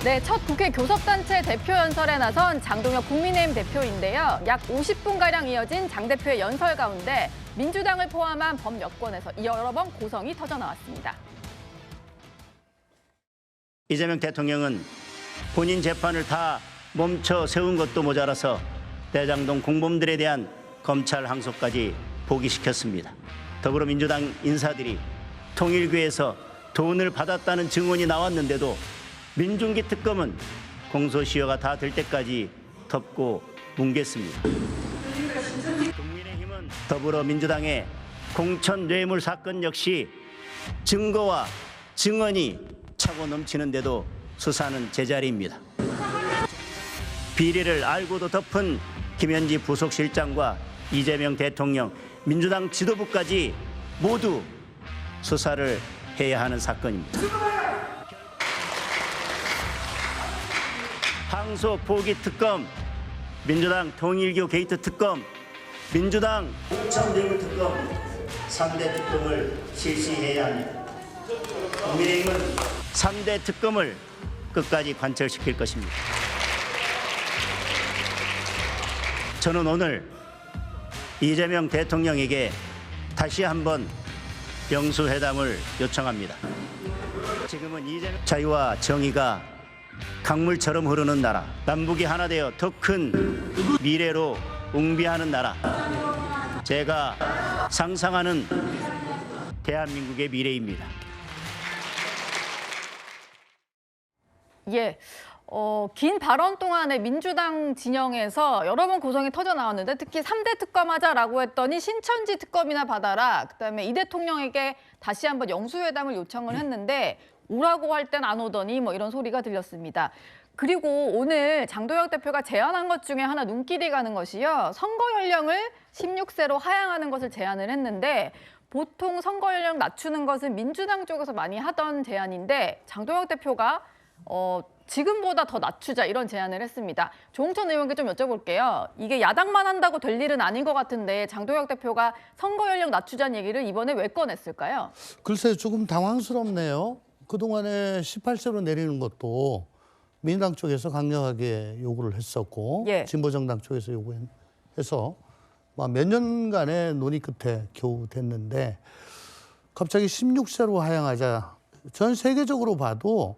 네, 첫 국회 교섭단체 대표 연설에 나선 장동혁 국민의힘 대표인데요. 약 50분가량 이어진 장 대표의 연설 가운데 민주당을 포함한 범 여권에서 여러 번 고성이 터져나왔습니다. 이재명 대통령은 본인 재판을 다 멈춰 세운 것도 모자라서 대장동 공범들에 대한 검찰 항소까지 포기시켰습니다. 더불어민주당 인사들이 통일교에서 돈을 받았다는 증언이 나왔는데도 민중기 특검은 공소시효가 다 될 때까지 덮고 뭉갰습니다. 국민의힘은 더불어민주당의 공천 뇌물 사건 역시 증거와 증언이 차고 넘치는데도 수사는 제자리입니다. 비리를 알고도 덮은 김현지 부속실장과 이재명 대통령, 민주당 지도부까지 모두 수사를 해야 하는 사건입니다. 항소 포기 특검, 민주당 통일교 게이트 특검, 민주당 공천 뇌물 특검, 3대 특검을 실시해야 합니다. 국민의힘은 3대 특검을 끝까지 관철시킬 것입니다. 저는 오늘 이재명 대통령에게 다시 한번 영수회담을 요청합니다. 지금은 이재명 자유와 정의가 강물처럼 흐르는 나라, 남북이 하나 되어 더 큰 미래로 웅비하는 나라, 제가 상상하는 대한민국의 미래입니다. 예. 긴 발언 동안에 민주당 진영에서 여러 번 고성이 터져 나왔는데 특히 3대 특검하자라고 했더니 신천지 특검이나 받아라. 그다음에 이 대통령에게 다시 한번 영수회담을 요청을 했는데 오라고 할 땐 안 오더니 뭐 이런 소리가 들렸습니다. 그리고 오늘 장동혁 대표가 제안한 것 중에 하나 눈길이 가는 것이요. 선거 연령을 16세로 하향하는 것을 제안을 했는데 보통 선거 연령 낮추는 것은 민주당 쪽에서 많이 하던 제안인데 장동혁 대표가 지금보다 더 낮추자 이런 제안을 했습니다. 조홍천 의원께 좀 여쭤볼게요. 이게 야당만 한다고 될 일은 아닌 것 같은데 장동혁 대표가 선거 연령 낮추자는 얘기를 이번에 왜 꺼냈을까요? 글쎄 조금 당황스럽네요. 그동안에 18세로 내리는 것도 민주당 쪽에서 강력하게 요구를 했었고 예. 진보정당 쪽에서 요구해서 몇 년간의 논의 끝에 겨우 됐는데 갑자기 16세로 하향하자. 전 세계적으로 봐도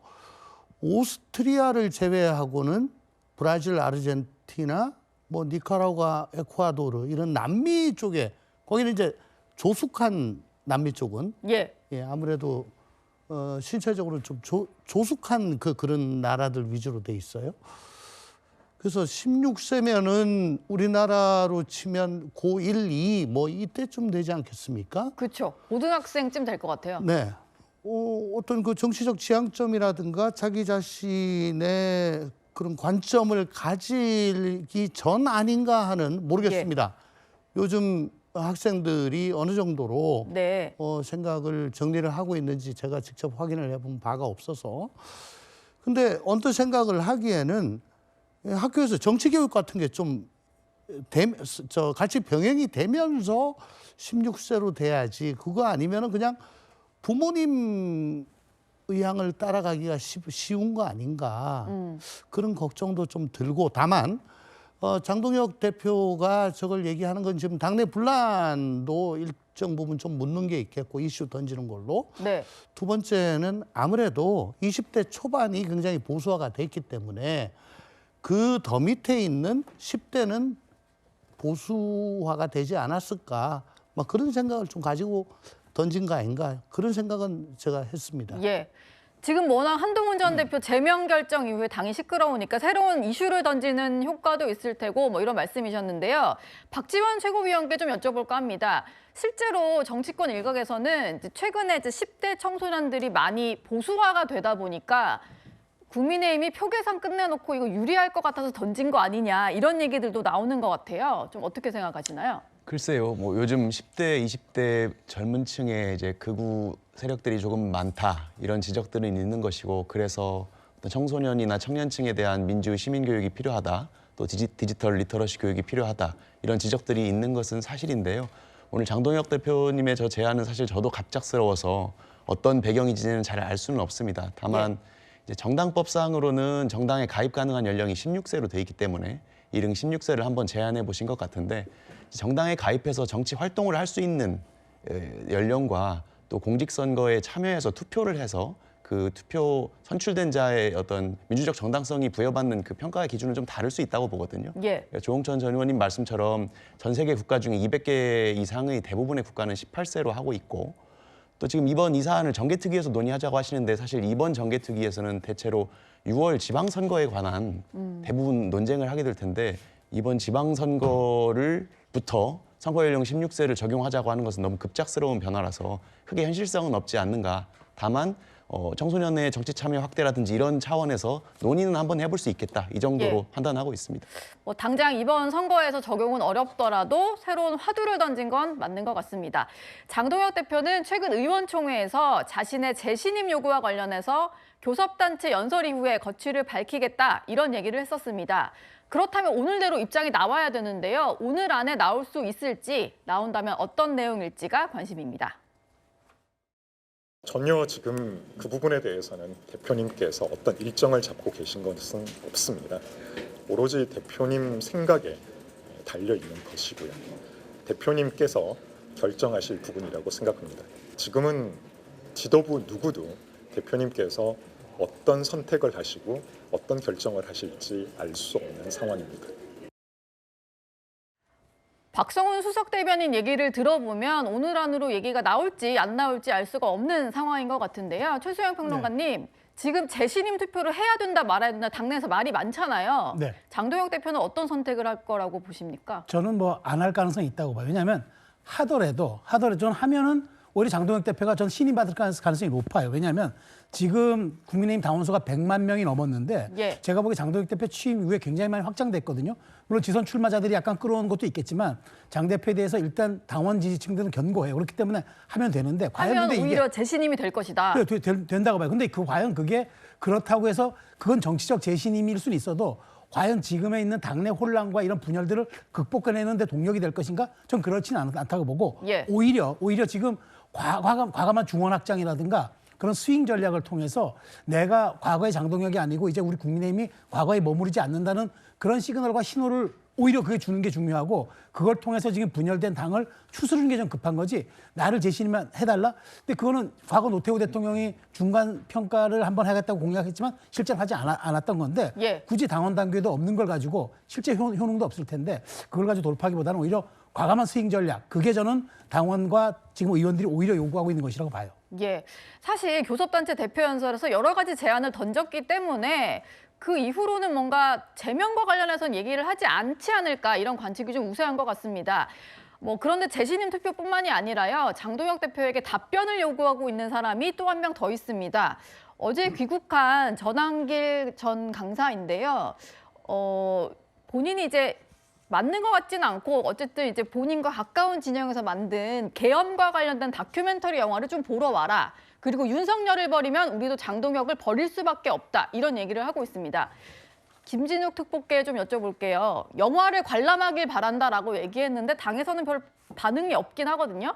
오스트리아를 제외하고는 브라질, 아르헨티나, 니카라과, 에콰도르 이런 남미 쪽에 거기는 이제 조숙한 남미 쪽은 예. 아무래도 신체적으로 좀 조숙한 그런 나라들 위주로 돼 있어요. 그래서 16세면은 우리나라로 치면 고1, 2 이때쯤 되지 않겠습니까? 그렇죠. 고등학생쯤 될 것 같아요. 네. 어떤 그 정치적 지향점이라든가 자기 자신의 그런 관점을 가지기 전 아닌가 하는 모르겠습니다. 예. 요즘 학생들이 어느 정도로 네. 생각을 정리를 하고 있는지 제가 직접 확인을 해본 바가 없어서. 근데 언뜻 생각을 하기에는 학교에서 정치 교육 같은 게 좀 같이 병행이 되면서 16세로 돼야지 그거 아니면은 그냥 부모님 의향을 따라가기가 쉬운 거 아닌가 그런 걱정도 좀 들고 다만 장동혁 대표가 저걸 얘기하는 건 지금 당내 분란도 일정 부분 좀 묻는 게 있겠고 이슈 던지는 걸로 네. 두 번째는 아무래도 20대 초반이 굉장히 보수화가 됐기 때문에 그 더 밑에 있는 10대는 보수화가 되지 않았을까 그런 생각을 좀 가지고 던진 거 아닌가 그런 생각은 제가 했습니다. 예. 지금 워낙 한동훈 전 대표 제명 결정 이후에 당이 시끄러우니까 새로운 이슈를 던지는 효과도 있을 테고 이런 말씀이셨는데요. 박지원 최고위원께 좀 여쭤볼까 합니다. 실제로 정치권 일각에서는 최근에 10대 청소년들이 많이 보수화가 되다 보니까 국민의힘이 표 계산 끝내놓고 이거 유리할 것 같아서 던진 거 아니냐 이런 얘기들도 나오는 것 같아요. 좀 어떻게 생각하시나요? 글쎄요, 요즘 10대, 20대 젊은 층에 이제 극우 세력들이 조금 많다 이런 지적들은 있는 것이고 그래서 어떤 청소년이나 청년층에 대한 민주 시민 교육이 필요하다, 또 디지털 리터러시 교육이 필요하다 이런 지적들이 있는 것은 사실인데요. 오늘 장동혁 대표님의 저 제안은 사실 저도 갑작스러워서 어떤 배경인지는 잘 알 수는 없습니다. 다만 이제 정당법상으로는 정당에 가입 가능한 연령이 16세로 돼 있기 때문에 이른 16세를 한번 제한해 보신 것 같은데 정당에 가입해서 정치 활동을 할 수 있는 연령과 또 공직선거에 참여해서 투표를 해서 그 투표 선출된 자의 어떤 민주적 정당성이 부여받는 그 평가의 기준은 좀 다를 수 있다고 보거든요. 예. 조홍천 전 의원님 말씀처럼 전 세계 국가 중에 200개 이상의 대부분의 국가는 18세로 하고 있고 또 지금 이번 이 사안을 정개특위에서 논의하자고 하시는데 사실 이번 정개특위에서는 대체로 6월 지방선거에 관한 대부분 논쟁을 하게 될 텐데 이번 지방선거를부터 선거연령 16세를 적용하자고 하는 것은 너무 급작스러운 변화라서 크게 현실성은 없지 않는가. 다만 청소년의 정치 참여 확대라든지 이런 차원에서 논의는 한번 해볼 수 있겠다. 이 정도로 판단하고 있습니다. 뭐 당장 이번 선거에서 적용은 어렵더라도 새로운 화두를 던진 건 맞는 것 같습니다. 장동혁 대표는 최근 의원총회에서 자신의 재신임 요구와 관련해서 교섭단체 연설 이후에 거취를 밝히겠다 이런 얘기를 했었습니다. 그렇다면 오늘대로 입장이 나와야 되는데요. 오늘 안에 나올 수 있을지, 나온다면 어떤 내용일지가 관심입니다. 전혀 지금 그 부분에 대해서는 대표님께서 어떤 일정을 잡고 계신 것은 없습니다. 오로지 대표님 생각에 달려 있는 것이고요. 대표님께서 결정하실 부분이라고 생각합니다. 지금은 지도부 누구도 대표님께서 어떤 선택을 하시고 어떤 결정을 하실지 알 수 없는 상황입니다. 박성훈 수석 대변인 얘기를 들어보면 오늘 안으로 얘기가 나올지 안 나올지 알 수가 없는 상황인 것 같은데요. 최수영 평론가님, 지금 재신임 투표를 해야 된다 말아야 된다 당내에서 말이 많잖아요. 네. 장동혁 대표는 어떤 선택을 할 거라고 보십니까? 저는 뭐 안 할 가능성이 있다고 봐요. 왜냐하면 하더라도 저는 하면은 오히려 장동혁 대표가 전 신임받을 가능성이 높아요. 왜냐하면 지금 국민의힘 당원수가 100만 명이 넘었는데 예. 제가 보기에 장동혁 대표 취임 이후에 굉장히 많이 확장됐거든요. 물론 지선 출마자들이 약간 끌어오는 것도 있겠지만 장 대표에 대해서 일단 당원 지지층들은 견고해요. 그렇기 때문에 하면 되는데 과연 하면 근데 오히려 재신임이 될 것이다. 그래, 된다고 봐요. 근데 과연 그게 그렇다고 해서 그건 정치적 재신임일 수는 있어도 과연 지금에 있는 당내 혼란과 이런 분열들을 극복해내는 데 동력이 될 것인가? 전 그렇지는 않다고 보고 예. 오히려 지금 과감한 중원 확장이라든가 그런 스윙 전략을 통해서 내가 과거의 장동혁이 아니고 이제 우리 국민의힘이 과거에 머무르지 않는다는 그런 시그널과 신호를 오히려 그게 주는 게 중요하고 그걸 통해서 지금 분열된 당을 추스르는 게 좀 급한 거지 나를 재신임만 해달라? 근데 그거는 과거 노태우 대통령이 중간 평가를 한번 하겠다고 공약했지만 실제로 하지 않았던 건데 예. 굳이 당원 단계도 없는 걸 가지고 실제 효능도 없을 텐데 그걸 가지고 돌파하기보다는 오히려 과감한 스윙 전략 그게 저는 당원과 지금 의원들이 오히려 요구하고 있는 것이라고 봐요. 예, 사실 교섭단체 대표 연설에서 여러 가지 제안을 던졌기 때문에 그 이후로는 뭔가 제명과 관련해서는 얘기를 하지 않지 않을까 이런 관측이 좀 우세한 것 같습니다. 뭐 그런데 재신임 투표뿐만이 아니라요. 장동혁 대표에게 답변을 요구하고 있는 사람이 또 한 명 더 있습니다. 어제 귀국한 전한길 전 강사인데요. 본인이 이제 맞는 것 같지는 않고 어쨌든 이제 본인과 가까운 진영에서 만든 계엄과 관련된 다큐멘터리 영화를 좀 보러 와라. 그리고 윤석열을 버리면 우리도 장동혁을 버릴 수밖에 없다. 이런 얘기를 하고 있습니다. 김진욱 특보께 좀 여쭤볼게요. 영화를 관람하길 바란다라고 얘기했는데 당에서는 별 반응이 없긴 하거든요.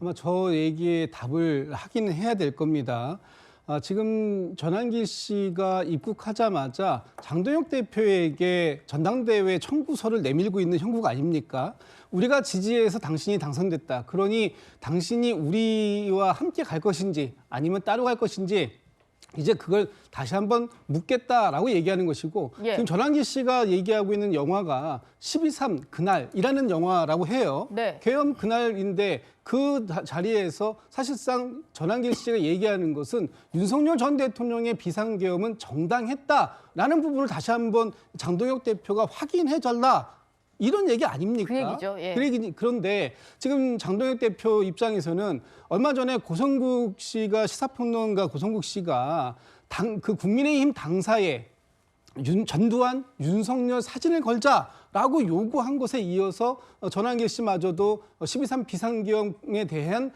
아마 저 얘기에 답을 하긴 해야 될 겁니다. 지금 전한길 씨가 입국하자마자 장동혁 대표에게 전당대회 청구서를 내밀고 있는 형국 아닙니까? 우리가 지지해서 당신이 당선됐다. 그러니 당신이 우리와 함께 갈 것인지 아니면 따로 갈 것인지 이제 그걸 다시 한번 묻겠다라고 얘기하는 것이고 예. 지금 전한길 씨가 얘기하고 있는 영화가 12.3 그날이라는 영화라고 해요. 네. 계엄 그날인데 그 자리에서 사실상 전한길 씨가 얘기하는 것은 윤석열 전 대통령의 비상계엄은 정당했다라는 부분을 다시 한번 장동혁 대표가 확인해달라. 이런 얘기 아닙니까? 그 얘기죠. 예. 그런데 지금 장동혁 대표 입장에서는 얼마 전에 고성국 씨가 시사평론가 고성국 씨가 그 국민의힘 당사에 전두환, 윤석열 사진을 걸자라고 요구한 것에 이어서 전한길 씨마저도 12.3 비상계엄에 대한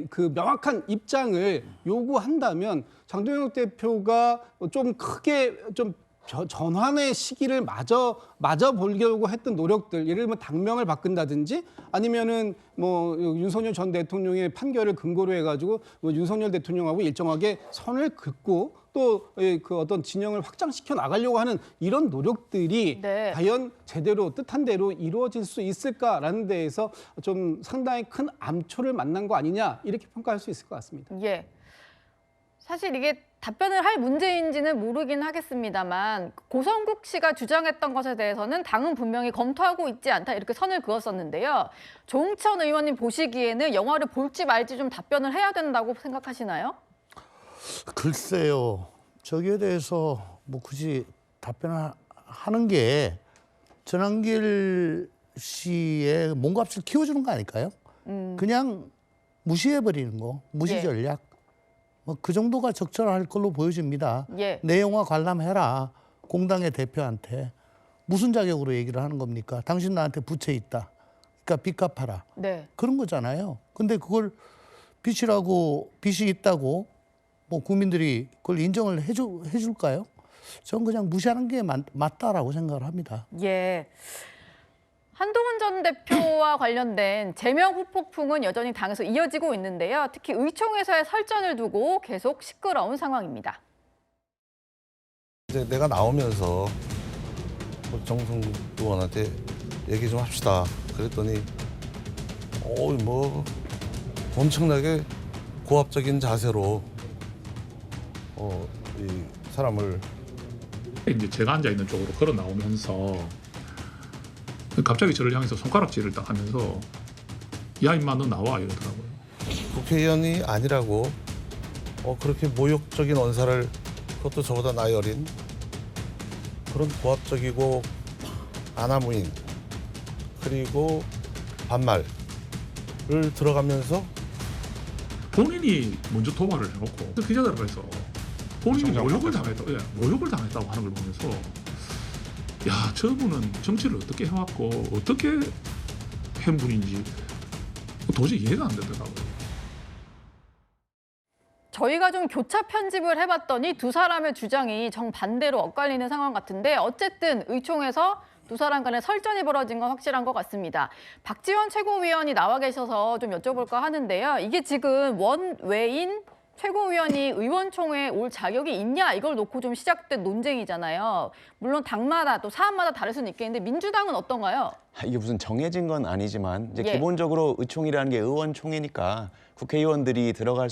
그 명확한 입장을 요구한다면 장동혁 대표가 좀 크게 좀 전환의 시기를 마저 보려고 했던 노력들, 예를 들면 당명을 바꾼다든지 아니면은 뭐 윤석열 전 대통령의 판결을 근거로 해가지고 뭐 윤석열 대통령하고 일정하게 선을 긋고 또 그 어떤 진영을 확장시켜 나가려고 하는 이런 노력들이 네. 과연 제대로 뜻한 대로 이루어질 수 있을까라는 데에서 좀 상당히 큰 암초를 만난 거 아니냐 이렇게 평가할 수 있을 것 같습니다. 예. 사실 이게 답변을 할 문제인지는 모르긴 하겠습니다만 고성국 씨가 주장했던 것에 대해서는 당은 분명히 검토하고 있지 않다 이렇게 선을 그었었는데요. 조응천 의원님 보시기에는 영화를 볼지 말지 좀 답변을 해야 된다고 생각하시나요? 글쎄요. 저기에 대해서 뭐 굳이 답변을 하는 게 전한길 씨의 몸값을 키워주는 거 아닐까요? 그냥 무시해버리는 거, 무시 예. 전략. 뭐 그 정도가 적절할 걸로 보여집니다. 예. 내 영화 관람해라. 공당의 대표한테. 무슨 자격으로 얘기를 하는 겁니까? 당신 나한테 부채 있다. 그러니까 빚 갚아라. 네. 그런 거잖아요. 근데 그걸 빚이 있다고 뭐 국민들이 그걸 인정을 해줄까요? 전 그냥 무시하는 게 맞다라고 생각을 합니다. 예. 한동훈 전 대표와 관련된 제명 후폭풍은 여전히 당에서 이어지고 있는데요. 특히 의총에서의 설전을 두고 계속 시끄러운 상황입니다. 이제 내가 나오면서 정성국 의원한테 얘기 좀 합시다. 그랬더니 뭐 엄청나게 고압적인 자세로 이 사람을 이제 제가 앉아 있는 쪽으로 걸어 나오면서 갑자기 저를 향해서 손가락질을 딱 하면서 야 임마 너 나와 이러더라고요. 국회의원이 아니라고 그렇게 모욕적인 언사를 그것도 저보다 나이 어린 그런 고압적이고 아나무인 그리고 반말을 들어가면서 본인이 먼저 도발을 해놓고 기자들 앞에서 본인이 모욕을 당했다고 하는 걸 보면서 야 저분은 정치를 어떻게 해왔고 어떻게 한 분인지 도저히 이해가 안 되더라고요. 저희가 좀 교차 편집을 해봤더니 두 사람의 주장이 정반대로 엇갈리는 상황 같은데 어쨌든 의총에서 두 사람 간의 설전이 벌어진 건 확실한 것 같습니다. 박지원 최고위원이 나와 계셔서 좀 여쭤볼까 하는데요. 이게 지금 원외인 최고위원이 의원총회에 올 자격이 있냐 이걸 놓고 좀 시작된 논쟁이잖아요. 물론 당마다 또 사안마다 다를 수는 있겠는데 민주당은 어떤가요? 이게 무슨 정해진 건 아니지만 이제 예. 기본적으로 의총이라는 게 의원총회니까 국회의원들이 들어가는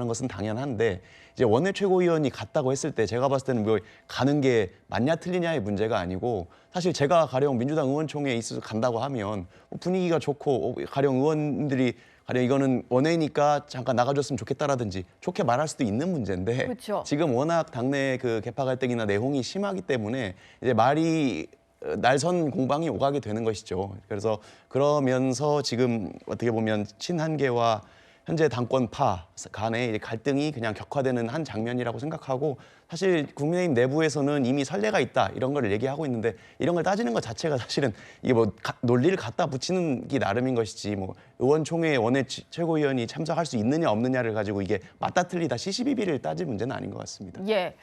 것은 당연한데 이제 원내 최고위원이 갔다고 했을 때 제가 봤을 때는 뭐 가는 게 맞냐 틀리냐의 문제가 아니고 사실 제가 가령 민주당 의원총회에 있어서 간다고 하면 분위기가 좋고 가령 의원들이 가령 이거는 원회니까 잠깐 나가줬으면 좋겠다라든지 좋게 말할 수도 있는 문제인데 그렇죠. 지금 워낙 당내 그 개파 갈등이나 내홍이 심하기 때문에 이제 말이 날선 공방이 오가게 되는 것이죠. 그래서 그러면서 지금 어떻게 보면 친한계와 현재 당권파 간의 갈등이 그냥 격화되는 한 장면이라고 생각하고 사실 국민의힘 내부에서는 이미 선례가 있다 이런 걸 얘기하고 있는데 이런 걸 따지는 것 자체가 사실은 이게 뭐 논리를 갖다 붙이는 게 나름인 것이지 뭐 의원총회에 원내 최고위원이 참석할 수 있느냐 없느냐를 가지고 이게 맞다 틀리다 시시비비를 따질 문제는 아닌 것 같습니다. 예.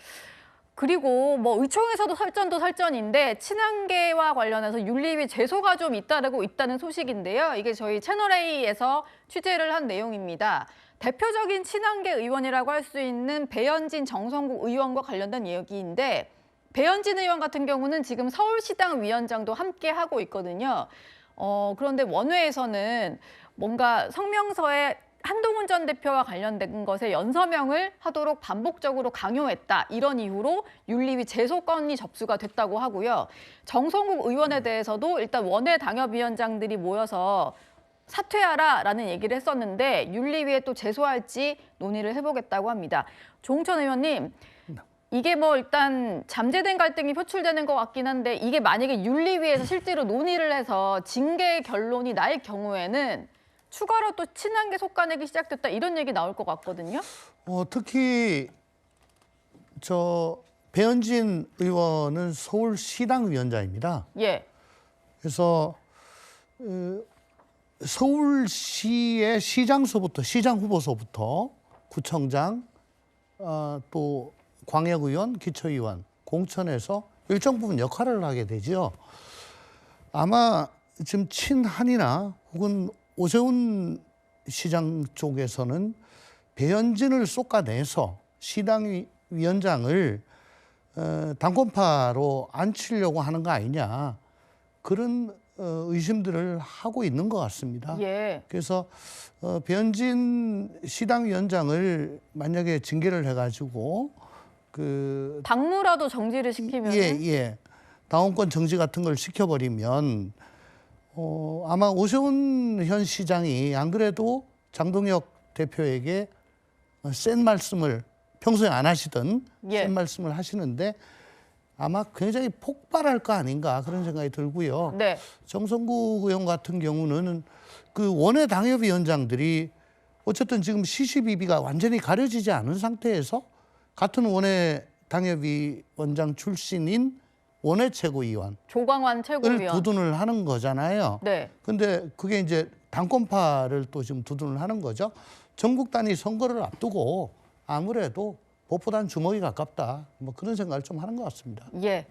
그리고 뭐 의총에서도 설전도 설전인데 친한계와 관련해서 윤리위 제소가 좀 잇따르고 있다는 소식인데요. 이게 저희 채널A에서 취재를 한 내용입니다. 대표적인 친한계 의원이라고 할 수 있는 배현진, 정성국 의원과 관련된 얘기인데 배현진 의원 같은 경우는 지금 서울시당 위원장도 함께 하고 있거든요. 그런데 원외에서는 뭔가 성명서에 한동훈 전 대표와 관련된 것에 연서명을 하도록 반복적으로 강요했다. 이런 이유로 윤리위 제소 건이 접수가 됐다고 하고요. 정성국 의원에 대해서도 일단 원외 당협위원장들이 모여서 사퇴하라라는 얘기를 했었는데 윤리위에 또 제소할지 논의를 해보겠다고 합니다. 조응천 의원님, 이게 뭐 일단 잠재된 갈등이 표출되는 것 같긴 한데 이게 만약에 윤리위에서 실제로 논의를 해서 징계 결론이 날 경우에는 추가로 또 친한계 속가내기 시작됐다 이런 얘기 나올 것 같거든요. 특히 배현진 의원은 서울시당 위원장입니다. 예. 그래서 서울시의 시장 후보서부터 구청장 또 광역의원, 기초의원, 공천에서 일정 부분 역할을 하게 되죠. 아마 지금 친한이나 혹은 오세훈 시장 쪽에서는 배현진을 쏟아내서 시당 위원장을 당권파로 앉히려고 하는 거 아니냐, 그런 의심들을 하고 있는 것 같습니다. 예. 그래서 배현진 시당 위원장을 만약에 징계를 해가지고 그 당무라도 정지를 시키면 예. 당원권 정지 같은 걸 시켜버리면 아마 오세훈 현 시장이 안 그래도 장동혁 대표에게 센 말씀을 평소에 안 하시던 예. 센 말씀을 하시는데 아마 굉장히 폭발할 거 아닌가 그런 생각이 들고요. 네. 정성국 의원 같은 경우는 그 원외 당협위원장들이 어쨌든 지금 시시비비가 완전히 가려지지 않은 상태에서 같은 원외 당협위원장 출신인 원외 최고위원을 조광환 최고위원. 두둔을 하는 거잖아요. 네. 근데 그게 이제 당권파를 또 지금 두둔을 하는 거죠. 전국 단위 선거를 앞두고 아무래도 보포단 주먹이 가깝다. 뭐 그런 생각을 좀 하는 것 같습니다. 예.